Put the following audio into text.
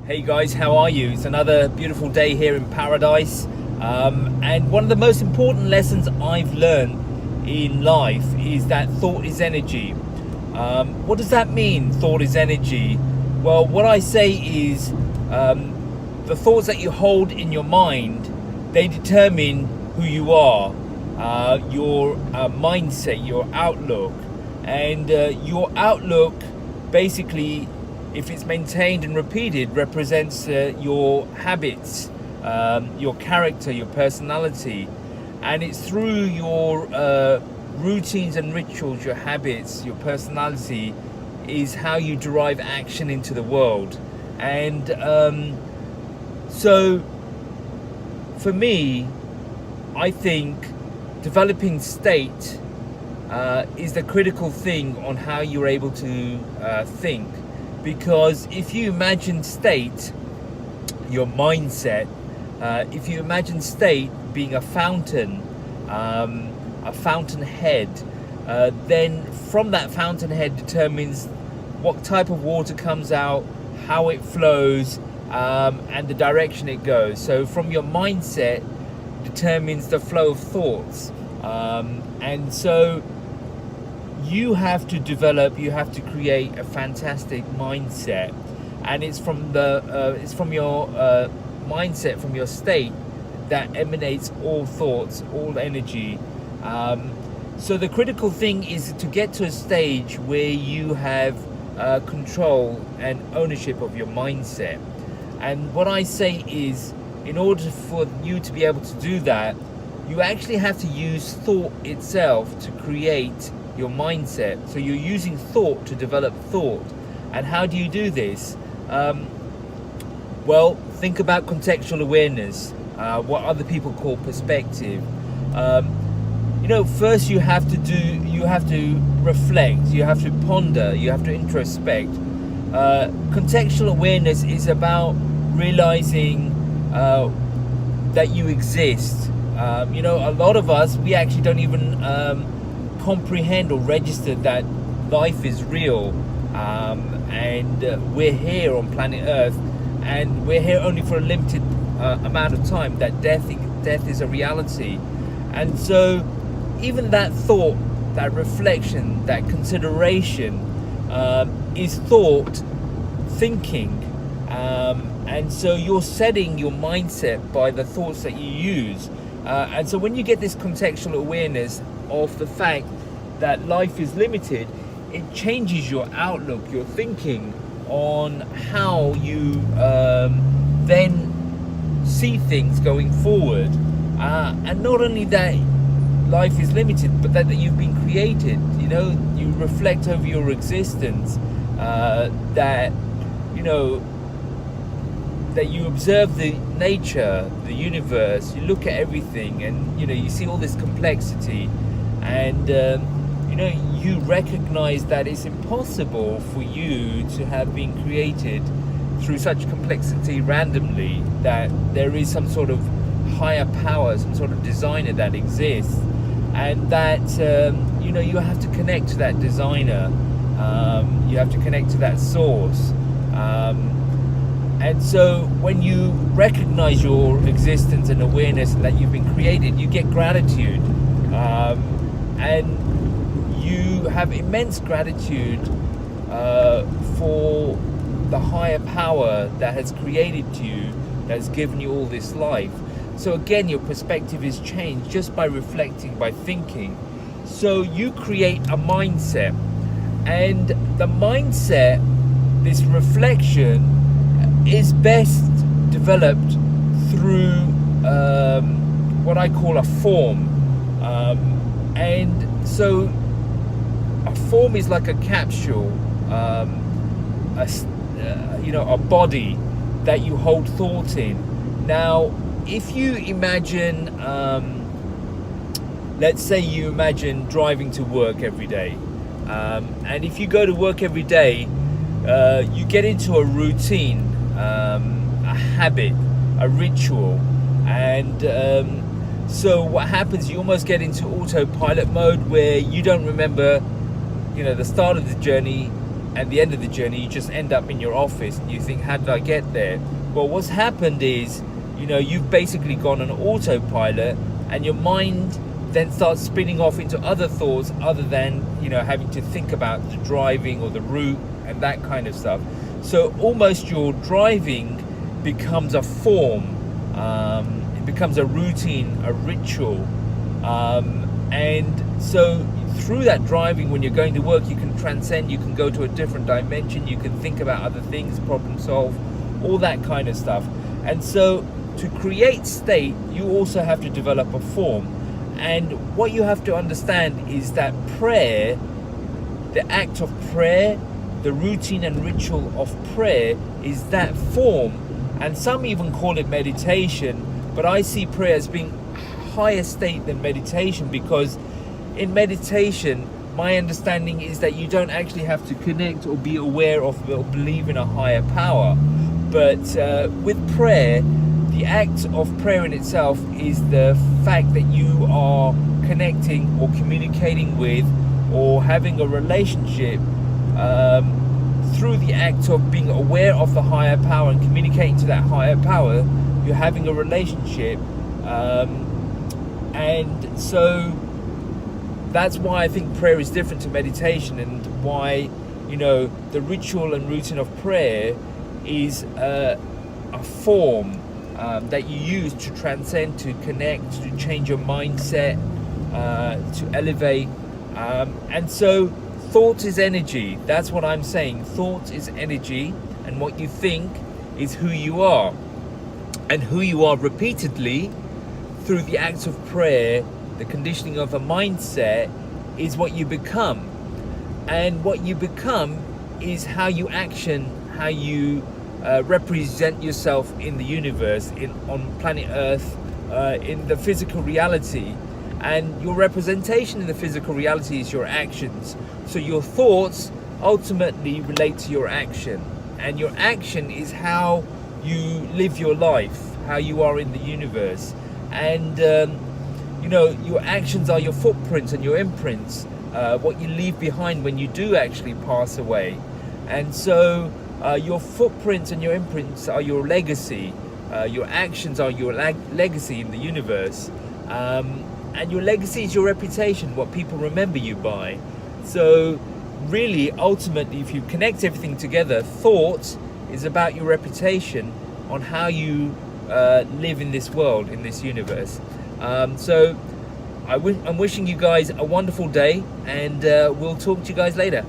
Hey guys, how are you? It's another beautiful day here in paradise. And one of the most important lessons I've learned in life is that thought is energy. What does that mean, thought is energy? Well, what I say is the thoughts that you hold in your mind, they determine who you are, your mindset, your outlook. And your outlook basically, if it's maintained and repeated, represents your habits, your character, your personality. And it's through your routines and rituals, your habits, your personality is how you derive action into the world. And so for me, I think developing state is the critical thing on how you're able to think. Because if you imagine state, your mindset, if you imagine state being a fountain head, then from that fountainhead determines what type of water comes out, how it flows, and the direction it goes. So from your mindset determines the flow of thoughts. And so you have to develop, you have to create a fantastic mindset, and it's from your mindset, from your state, that emanates all thoughts, all energy. So the critical thing is to get to a stage where you have control and ownership of your mindset. And what I say is, in order for you to be able to do that, you actually have to use thought itself to create your mindset. So you're using thought to develop thought. And how do you do this? Well, think about contextual awareness, what other people call perspective. First you have to reflect, you have to ponder, you have to introspect. Contextual awareness is about realizing that you exist. A lot of us, we actually don't even comprehend or register that life is real, and we're here on planet Earth, and we're here only for a limited amount of time, that death is a reality. And so even that thought, that reflection, that consideration is thought, thinking. And so you're setting your mindset by the thoughts that you use. And so when you get this contextual awareness of the fact that life is limited, it changes your outlook, your thinking on how you then see things going forward. And not only that life is limited, but that you've been created. You reflect over your existence, that you observe the nature, the universe, you look at everything, and you see all this complexity, and you recognize that it's impossible for you to have been created through such complexity randomly, that there is some sort of higher power, some sort of designer that exists, and that you have to connect to that designer, you have to connect to that source. And so when you recognize your existence and awareness and that you've been created, you get gratitude, and you have immense gratitude for the higher power that has created you, that has given you all this life. So again, your perspective is changed just by reflecting, by thinking. So you create a mindset, and the mindset, this reflection, is best developed through what I call a form. And so a form is like a capsule, a body that you hold thought in. Now, if you imagine, let's say you imagine driving to work every day, and if you go to work every day, you get into a routine, a habit, a ritual, and so what happens, you almost get into autopilot mode, where you don't remember the start of the journey at the end of the journey you just end up in your office and you think, how did I get there? Well, what's happened is, you've basically gone on autopilot, and your mind then starts spinning off into other thoughts other than having to think about the driving or the route and that kind of stuff. So almost your driving becomes a form, it becomes a routine, a ritual, and so through that driving, when you're going to work, you can transcend, you can go to a different dimension, you can think about other things, problem solve, all that kind of stuff. And so to create state, you also have to develop a form. And what you have to understand is that prayer, the act of prayer, the routine and ritual of prayer is that form. And some even call it meditation, but I see prayer as being higher state than meditation, because in meditation, my understanding is that you don't actually have to connect or be aware of or believe in a higher power. But with prayer, the act of prayer in itself is the fact that you are connecting or communicating with or having a relationship through the act of being aware of the higher power and communicating to that higher power. You're having a relationship, and so that's why I think prayer is different to meditation, and why the ritual and routine of prayer is a form that you use to transcend, to connect, to change your mindset, to elevate, and so thought is energy. That's what I'm saying. Thought is energy, and what you think is who you are, and who you are repeatedly through the acts of prayer, the conditioning of a mindset, is what you become. And what you become is how you action, how you represent yourself in the universe, on planet Earth, in the physical reality. And your representation in the physical reality is your actions. So your thoughts ultimately relate to your action, and your action is how you live your life, how you are in the universe. And your actions are your footprints and your imprints, what you leave behind when you do actually pass away. And so your footprints and your imprints are your legacy. Your actions are your legacy in the universe. And your legacy is your reputation, what people remember you by. So really, ultimately, if you connect everything together, thought is about your reputation on how you live in this world, in this universe. So I'm wishing you guys a wonderful day, and we'll talk to you guys later.